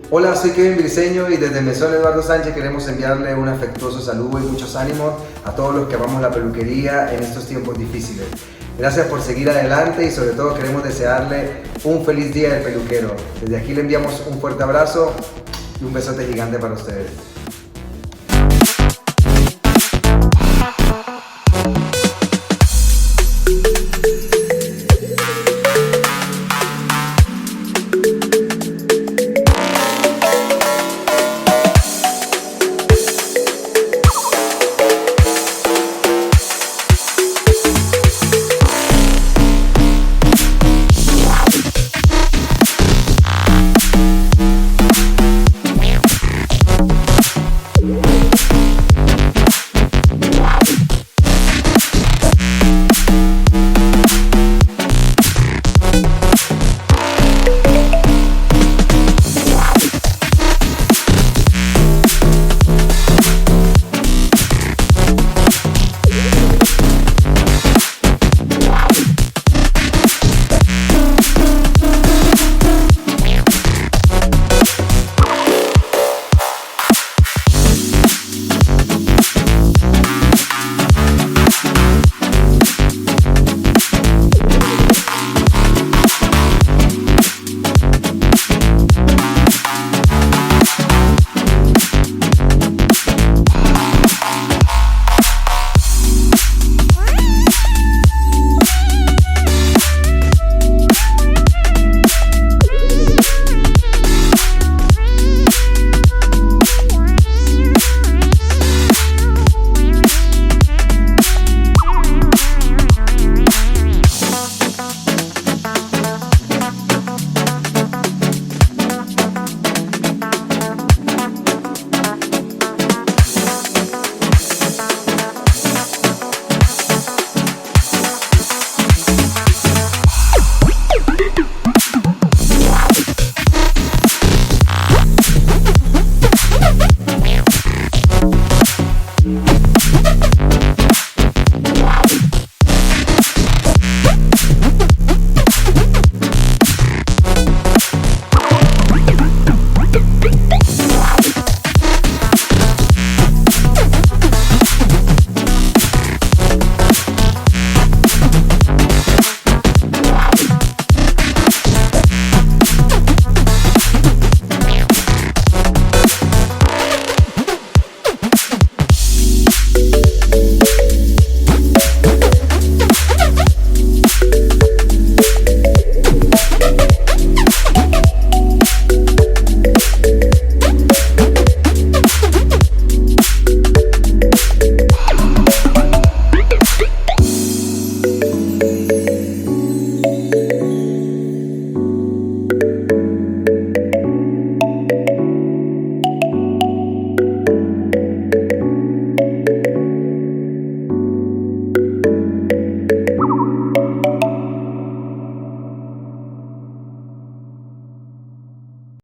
Hola, soy Briceño y desde Mesón Eduardo Sánchez queremos enviarle un afectuoso saludo y muchos ánimos a todos los que amamos la peluquería en estos tiempos difíciles. Gracias por seguir adelante y sobre todo queremos desearle un feliz día del peluquero. Desde aquí le enviamos un fuerte abrazo y un besote gigante para ustedes.